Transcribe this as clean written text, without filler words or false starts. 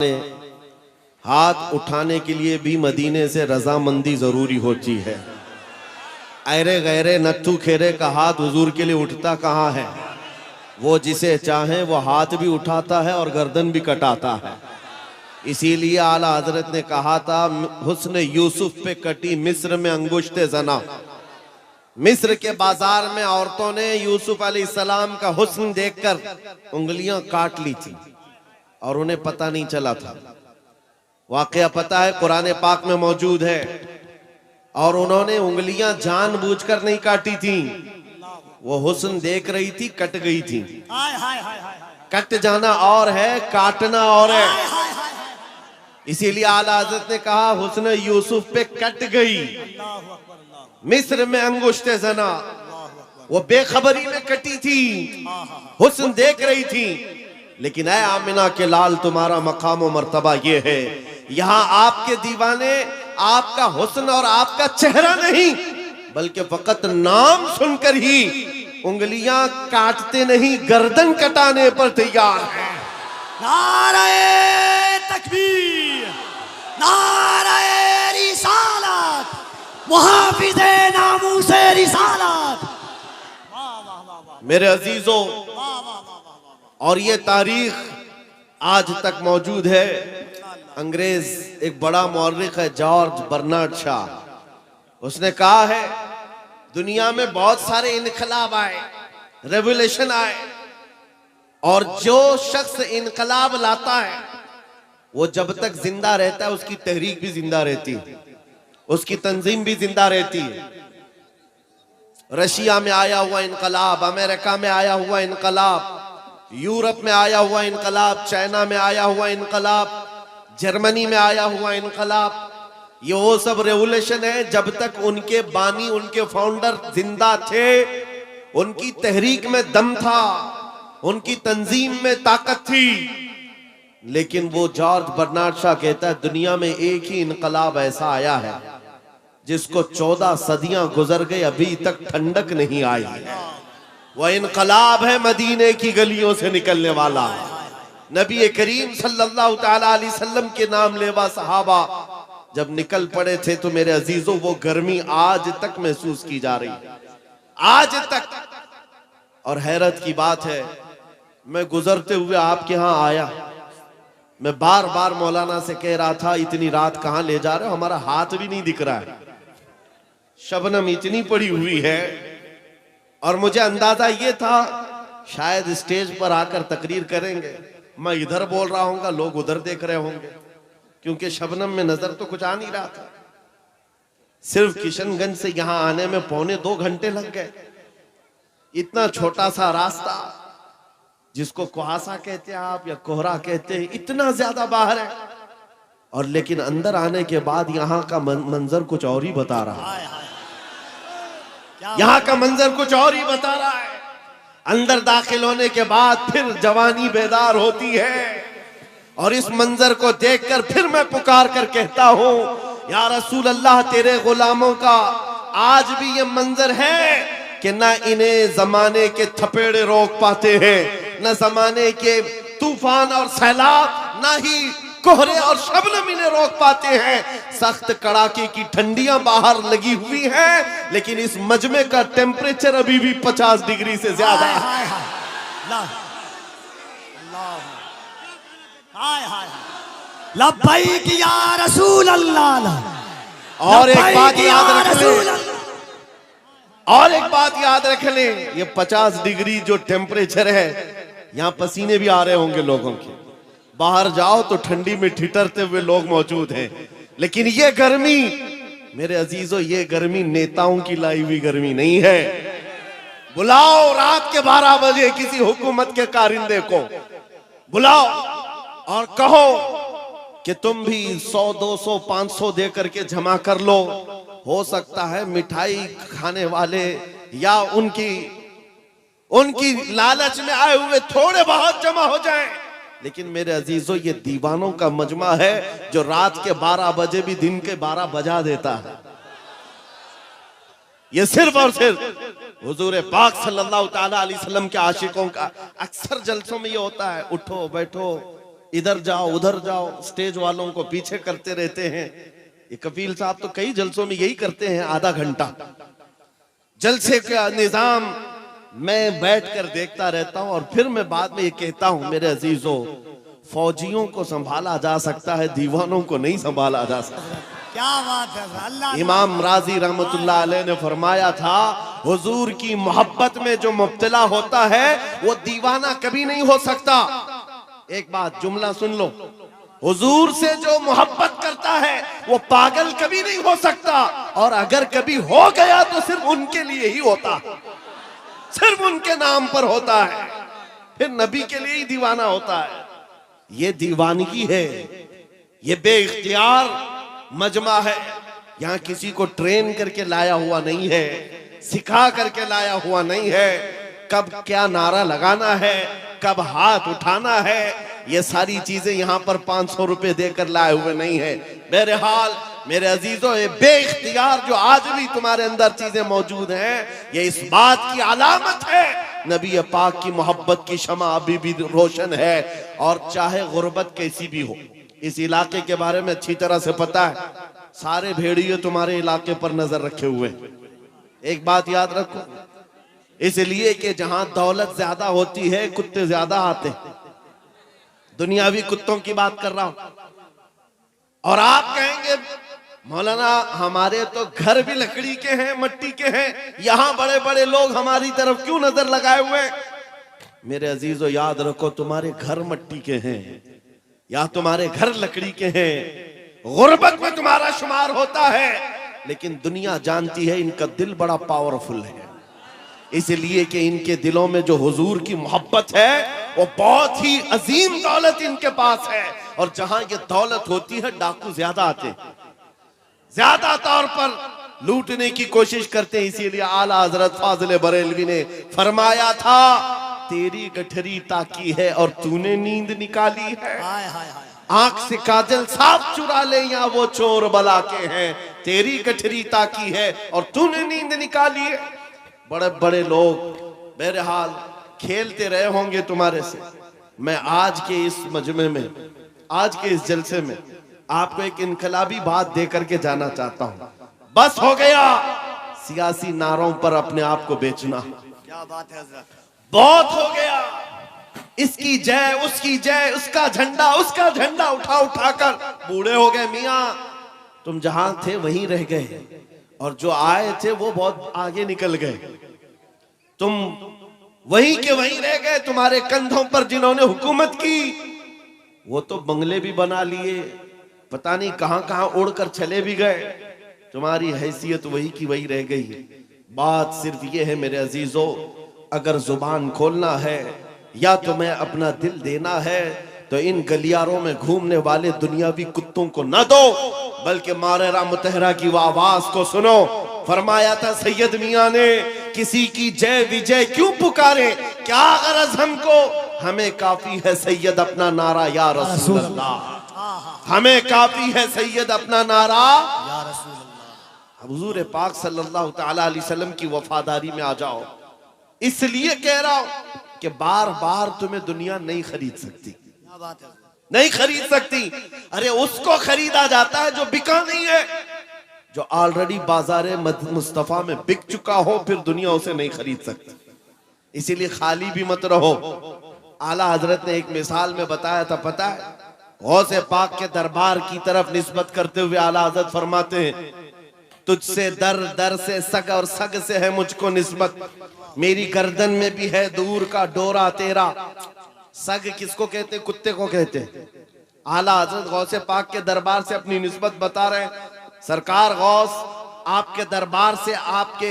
ने हाथ उठाने के लिए भी मदीने से रजामंदी जरूरी होती है। ऐरे गैरे नत्थू खेरे का हाथ हुजूर के लिए उठता कहाँ है। वो जिसे चाहे वो हाथ भी उठाता है और गर्दन भी कटाता है। इसीलिए आला हजरत ने कहा था, हुस्न यूसुफ पे कटी मिस्र में अंगुश्ते जना। मिस्र के बाजार में औरतों ने यूसुफ अलैहिस्सलाम का हुस्न देखकर उंगलियां काट ली थी और उन्हें पता नहीं चला था। वाकया पता है, कुरान पाक में मौजूद है। और उन्होंने उंगलियां जानबूझकर नहीं काटी थी, वो हुस्न देख रही थी, कट गई थी। कट जाना और है, काटना और है। इसीलिए आला हज़रत ने कहा, हुस्न यूसुफ पे कट गई मिस्र में अंगुश्ते जना। वो बेखबरी में कटी थी, हुस्न देख रही थी। लेकिन ऐ आमिना के लाल, तुम्हारा मकाम और मर्तबा ये है, यहाँ आपके दीवाने आपका हुस्न और आपका चेहरा नहीं, बल्कि फकत नाम सुनकर ही उंगलियां काटते नहीं, गर्दन कटाने पर तैयार है। नारे तकबीर, नारे रिसालत, मुहाफिज़े नामूसे रिसालत। मेरे अजीजों, और ये तारीख आज तक मौजूद है। अंग्रेज एक बड़ा मौर्रिख है, जॉर्ज बर्नार्ड शॉ। उसने कहा है, दुनिया में बहुत सारे इनकलाब आए, रेवोल्यूशन आए, और जो शख्स इनकलाब लाता है वो जब तक जिंदा रहता है उसकी तहरीक भी जिंदा रहती है, उसकी तंजीम भी जिंदा रहती है। रशिया में आया हुआ इनकलाब, अमेरिका में आया हुआ इनकलाब, यूरोप में आया हुआ इनकलाब, चाइना में आया हुआ इनकलाब, जर्मनी में आया हुआ इनकलाब, ये वो सब रेवोल्यूशन है जब तक उनके बानी, उनके फाउंडर जिंदा थे, उनकी तहरीक में दम था, उनकी तंजीम में ताकत थी। लेकिन वो जॉर्ज बर्नार्ड शॉ कहता है, दुनिया में एक ही इनकलाब ऐसा आया है जिसको 14 सदियां गुजर गई, अभी तक ठंडक नहीं आई। वह इनकलाब है मदीने की गलियों से निकलने वाला। नबी करीम सल्लल्लाहु तआला अलैहि वसल्लम के नाम लेवा सहाबा जब निकल पड़े थे, तो मेरे अजीजों वो गर्मी आज तक महसूस की जा रही है, आज तक। और हैरत की बात है, मैं गुजरते हुए आपके यहाँ आया, मैं बार बार मौलाना से कह रहा था, इतनी रात कहाँ ले जा रहे हो, हमारा हाथ भी नहीं दिख रहा है, शबनम इतनी पड़ी हुई है। और मुझे अंदाजा ये था शायद स्टेज पर आकर तकरीर करेंगे, मैं इधर बोल रहा हूँगा, लोग उधर देख रहे होंगे, क्योंकि शबनम में नजर तो कुछ आ नहीं रहा था। सिर्फ किशनगंज से यहां आने में 2.25 घंटे लग गए। इतना छोटा सा रास्ता, जिसको कुहासा कहते हैं आप या कोहरा कहते हैं, इतना ज्यादा बाहर है। और लेकिन अंदर आने के बाद यहाँ का मंजर कुछ और ही बता रहा है, यहाँ का मंजर कुछ और ही बता रहा है। अंदर दाखिल होने के बाद फिर जवानी बेदार होती है, और इस मंजर को देखकर फिर मैं पुकार कर कहता हूँ, या रसूल अल्लाह, तेरे गुलामों का आज भी ये मंजर है कि ना इन्हें जमाने के थपेड़े रोक पाते हैं, न जमाने के तूफान और सैलाब, ना ही कोहरे और शबनम इन्हें रोक पाते हैं। सख्त कड़ाके की ठंडियां बाहर लगी हुई हैं, लेकिन इस मजमे का टेम्परेचर अभी भी 50 डिग्री से ज्यादा है। लब्बैक या रसूल अल्लाह। और एक बात याद रख लें, और एक बात याद रख लें, ये 50 डिग्री जो टेम्परेचर है, यहाँ पसीने भी आ रहे होंगे लोगों के। बाहर जाओ तो ठंडी में ठिठुरते हुए लोग मौजूद हैं, लेकिन ये गर्मी मेरे अजीजों, ये गर्मी नेताओं की लाई हुई गर्मी नहीं है। बुलाओ रात के 12 बजे किसी हुकूमत के कारिंदे को, बुलाओ और कहो कि तुम भी 100, 200, 500 दे करके जमा कर लो। हो सकता है मिठाई खाने वाले या उनकी लालच में आए हुए थोड़े बहुत जमा हो जाएं, लेकिन मेरे अजीजों, ये दीवानों का मजमा है जो रात के 12 बजे भी दिन के 12 बजा देता है। ये सिर्फ और सिर्फ हुजूर पाक सल्लल्लाहु तआला अलैहि वसल्लम के आशिकों का अक्सर जलसों में ये होता है, उठो बैठो इधर जाओ उधर जाओ, स्टेज वालों को पीछे करते रहते हैं। ये कपिल साहब तो कई जलसों में यही करते हैं, आधा घंटा जलसे का निजाम मैं बैठकर देखता रहता हूं और फिर मैं बाद में ये कहता हूं, मेरे अजीजों, फौजियों को संभाला जा सकता है, दीवानों को नहीं संभाला जा सकता। क्या बात है अल्लाह। इमाम राजी रहमतुल्लाह अलैह ने फरमाया था, हुजूर की मोहब्बत में जो मुब्तला होता है वो दीवाना कभी नहीं हो सकता। एक बात जुमला सुन लो, हुजूर से जो मोहब्बत करता है वो पागल कभी नहीं हो सकता, और अगर कभी हो गया तो सिर्फ उनके लिए ही होता, सिर्फ उनके नाम पर होता है, फिर नबी के लिए ही दीवाना होता है। ये दीवानगी है, ये बेइख्तियार मजमा है। यहाँ किसी को ट्रेन करके लाया हुआ नहीं है, सिखा करके लाया हुआ नहीं है। कब क्या नारा लगाना है, कब हाथ उठाना है, ये सारी चीजें यहाँ पर 500 रुपए देकर लाए हुए नहीं है। बहरहाल मेरे अजीजों, ये बेइख्तियार जो आज भी तुम्हारे अंदर चीजें मौजूद हैं, ये इस बात की अलामत है नबी पाक की मोहब्बत की शमा अभी भी रोशन है। और चाहे गुर्बत कैसी भी हो, इस इलाके के बारे में अच्छी तरह से पता है, सारे भेड़िए तुम्हारे इलाके पर नजर रखे हुए हैं। एक बात याद रखो, इसलिए कि जहां दौलत ज्यादा होती है कुत्ते ज्यादा आते हैं। दुनियावी कुत्तों की बात कर रहा हूं। और आप कहेंगे मौलाना हमारे तो घर भी लकड़ी के हैं, मट्टी के हैं, यहां बड़े बड़े लोग हमारी तरफ क्यों नजर लगाए हुए हैं? मेरे अजीजों, याद रखो, तुम्हारे घर मट्टी के हैं या तुम्हारे घर लकड़ी के हैं, गुर्बत में तुम्हारा शुमार होता है, लेकिन दुनिया जानती है इनका दिल बड़ा पावरफुल है, इसलिए कि इनके दिलों में जो हुजूर की मोहब्बत है वो बहुत ही अजीम दौलत इनके पास है। और जहां ये दौलत होती है डाकू ज्यादा आते हैं, ज्यादा तौर पर लूटने की कोशिश करते हैं। इसीलिए आला हजरत फाजिल बरेलवी ने फरमाया था, तेरी गठरी ताकी है और तूने नींद निकाली है। हाय हाय हाय। आंख से काजल साफ चुरा ले या वो चोर बला के हैं, तेरी गठरी ताकी है और तूने नींद निकाली है। बड़े बड़े लोग बहरहाल खेलते रहे होंगे तुम्हारे से। मैं आज के इस मजमे में, आज के इस जलसे में आपको एक इनकलाबी बात दे करके जाना चाहता हूं। बस हो गया सियासी नारों पर अपने आप को बेचना, क्या बात है हजरत, बहुत हो गया। इसकी जय उसकी जय, उसका झंडा उठा उठाकर बूढ़े हो गए। मियां तुम जहां थे वहीं रह गए, और जो आए थे वो बहुत आगे निकल गए। तुम वहीं के वहीं रह गए। तुम्हारे कंधों पर जिन्होंने हुकूमत की वो तो बंगले भी बना लिए, पता नहीं कहां कहां उड़कर चले भी गए। तुम्हारी हैसियत वही की वही रह गई। बात सिर्फ ये है मेरे अजीजों, अगर जुबान खोलना है या तुम्हें अपना दिल देना है तो इन गलियारों में घूमने वाले दुनियावी कुत्तों को न दो, बल्कि मारेरा मुतहरा की वो आवाज को सुनो। फरमाया था सैयद मियां ने, किसी की जय विजय क्यों पुकारे, क्या गरज हमको, हमें काफी है सैयद अपना नारा या रसूल अल्लाह, हमें काफी है सैयद अपना नारा या रसूल अल्लाह। हुजूर पाक सल्लल्लाहु तआला अलैहि वसल्लम की वफादारी में आ जाओ। इसलिए कह रहा हूं कि बार बार तुम्हें दुनिया नहीं खरीद सकती, क्या बात है, नहीं खरीद सकती। अरे उसको खरीदा जाता है जो बिका नहीं है, जो ऑलरेडी बाजारे मुस्तफा में बिक चुका हो, फिर दुनिया उसे नहीं खरीद सकती। इसीलिए खाली भी मत रहो। आला हजरत ने एक मिसाल में बताया था, पता है, गौसे पाक के दरबार की तरफ निस्बत करते हुए आला हजरत फरमाते हैं, तुझसे दर दर से सग और सग से है मुझको निस्बत, मेरी गर्दन में भी है दूर का डोरा तेरा। सग किसको कहते, कुत्ते को कहते। आला हजरत गौसे पाक के दरबार से अपनी निस्बत बता रहे हैं। सरकार गौस आपके दरबार से आपके